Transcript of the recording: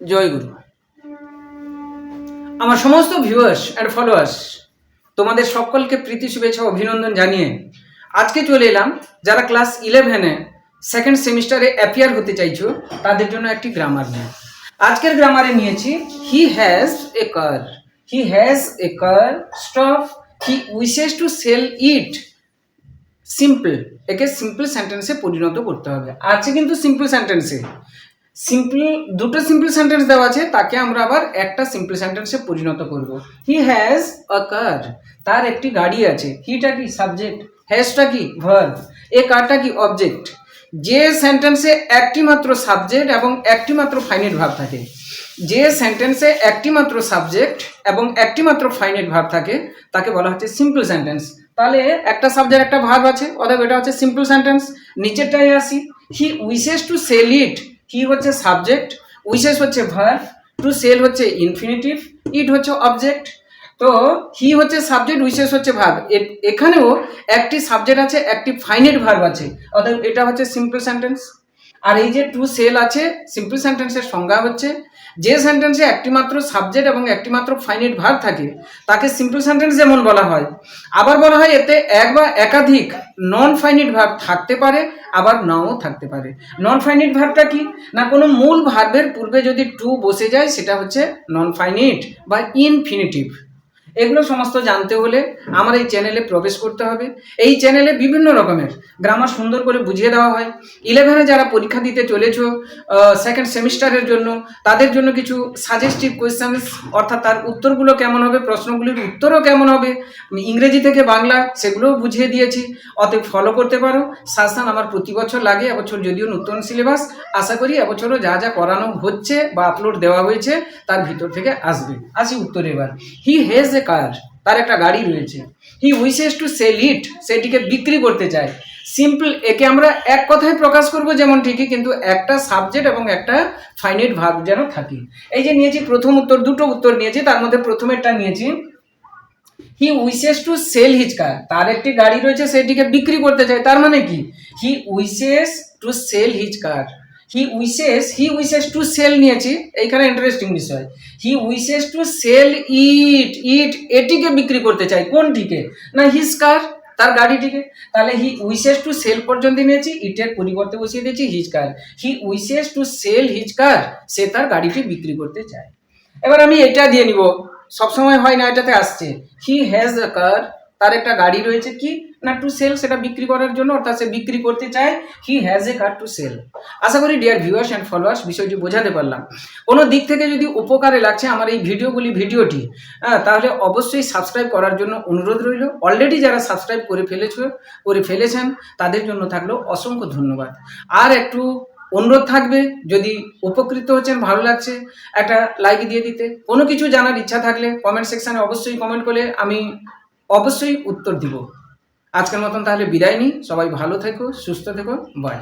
জয় গুরু। আমার সমস্ত viewers and followers, তোমাদের সকলকে প্রীতি শুভেচ্ছা অভিনন্দন জানিয়ে আজকে চলে এলাম যারা ক্লাস 11-এ সেকেন্ড সেমিস্টারে অ্যাপিয়ার হতে চাইছো তাদের জন্য একটি গ্রামার নিয়ে। আজকের গ্রামারে নিয়েছি he has a car. He has a car stop, he wishes to sell it. Simple, একে সিম্পল সেন্টেন্সে পরিণত করতে হবে। আছে কিন্তু সিম্পল সেন্টেন্সে সিম্পল দুটো সিম্পল সেন্টেন্স দেওয়া আছে, তাকে আমরা আবার একটা সিম্পল সেন্টেন্সে পরিণত করব। হি হ্যাজ আ কার, তার একটি গাড়ি আছে। হিটা কি সাবজেক্ট, হ্যাজটা কি ভার্ব, এ কারটা কি অবজেক্ট। যে সেন্টেন্সে একটি মাত্র সাবজেক্ট এবং একটি মাত্র ফাইনাইট ভার্ব থাকে, যে সেন্টেন্সে একটি মাত্র সাবজেক্ট এবং একটি মাত্র ফাইনাইট ভার্ব থাকে তাকে বলা হচ্ছে সিম্পল সেন্টেন্স। তাহলে একটা সাবজেক্ট একটা ভার্ব আছে, অতএব এটা হচ্ছে সিম্পল সেন্টেন্স। নিচেরটাই আসি, he wishes to sell it. He হচ্ছে সাবজেক্ট, উইশেস হচ্ছে ভার্ব, টু সেল হচ্ছে ইনফিনিটিভ, ইট হচ্ছে অবজেক্ট। তো হি হচ্ছে সাবজেক্ট, উইশেস হচ্ছে ভার্ব। এখানেও একটি সাবজেক্ট আছে, একটি ফাইনাইট ভার্ব আছে, অর্থাৎ এটা হচ্ছে সিম্পল সেন্টেন্স। আর এই যে টু সেল আছে, সিম্পল সেন্টেন্সের সংজ্ঞা হচ্ছে যে সেন্টেন্সে একটি মাত্র সাবজেক্ট এবং একটি মাত্র ফাইনাইট ভার্ব থাকে তাকে সিম্পল সেন্টেন্স যেমন বলা হয়, আবার বলা হয় এতে এক বা একাধিক নন ফাইনাইট ভার্ব থাকতে পারে, আবার নাও থাকতে পারে। নন ফাইনাইট ভার্বটা কি না, কোনো মূল ভার্বের পূর্বে যদি টু বসে যায় সেটা হচ্ছে নন ফাইনাইট বা ইনফিনিটিভ। এগুলো সমস্ত জানতে হলে আমার এই চ্যানেলে প্রবেশ করতে হবে। এই চ্যানেলে বিভিন্ন রকমের গ্রামার সুন্দর করে বুঝিয়ে দেওয়া হয়। 11-এ যারা পরীক্ষা দিতে চলেছ সেকেন্ড সেমিস্টারের জন্য, তাদের জন্য কিছু সাজেস্টিভ কোয়েশ্চেন্স, অর্থাৎ তার উত্তরগুলো কেমন হবে, প্রশ্নগুলির উত্তরও কেমন হবে, ইংরেজি থেকে বাংলা সেগুলোও বুঝিয়ে দিয়েছি। অতএব ফলো করতে পারো। সাজেশন আমার প্রতি বছর লাগে, এবছর যদিও নতুন সিলেবাস, আশা করি এবছরও যা যা করানো হচ্ছে বা আপলোড দেওয়া হয়েছে তার ভিতর থেকে আসবে। আসি উত্তর এবার। হি হ্যাজ এ কার, তার একটা গাড়ি রয়েছে। হি উইশেস টু সেল ইট, সেটিকে বিক্রি করতে চায়। সিম্পল, একে আমরা এক কথায় প্রকাশ করব যেমন ঠিকই, কিন্তু একটা সাবজেক্ট এবং একটা ফাইনাইট ভার্ব যেন থাকে। এই যে নিয়েছি প্রথম উত্তর, দুটো উত্তর নিয়েছি, তার মধ্যে প্রথমেরটা নিয়েছি he wishes to sell his car, তার একটি গাড়ি রয়েছে, সেটিকে বিক্রি করতে চায়। তার মানে কি, he wishes to sell his car. He wishes to sell নিয়েছি, এইখানে ইন্টারেস্টিং বিষয়। He wishes to sell it, এটিকে বিক্রি করতে চায়। কোনটিকে না, হিজ কার, তার গাড়িটিকে। তাহলে হি উইশেস টু সেল পর্যন্ত নিয়েছি, ইটের পরিবর্তে বসিয়ে দিয়েছি his car. He wishes to sell his car, সে তার গাড়িটি বিক্রি করতে চায়। এবার আমি এটা দিয়ে নিব, সবসময় হয় না, এটাতে আসছে হি হ্যাজ আ কার, তার একটা গাড়ি রয়েছে কি না টু সেল, সেটা বিক্রি করার জন্য, অর্থাৎ সে বিক্রি করতে চায়। He has a car to sell. আশা করি ডিয়ার ভিউয়ার্স অ্যান্ড ফলোয়ার্স বিষয়টি বোঝাতে পারলাম। কোনো দিক থেকে যদি উপকারে লাগছে আমার এই ভিডিওটি, তাহলে অবশ্যই সাবস্ক্রাইব করার জন্য অনুরোধ রইল। অলরেডি যারা সাবস্ক্রাইব করে ফেলেছেন তাদের জন্য থাকলো অসংখ্য ধন্যবাদ। আর একটু অনুরোধ থাকবে, যদি উপকৃত হচ্ছেন, ভালো লাগছে, একটা লাইক দিয়ে দিতে। কোনো কিছু জানার ইচ্ছা থাকলে কমেন্ট সেকশানে অবশ্যই কমেন্ট করলে আমি অবশ্যই উত্তর দিব। আজকের মতন তাহলে বিদায় নিই। সবাই ভালো থেকো, সুস্থ থেকো, বাই।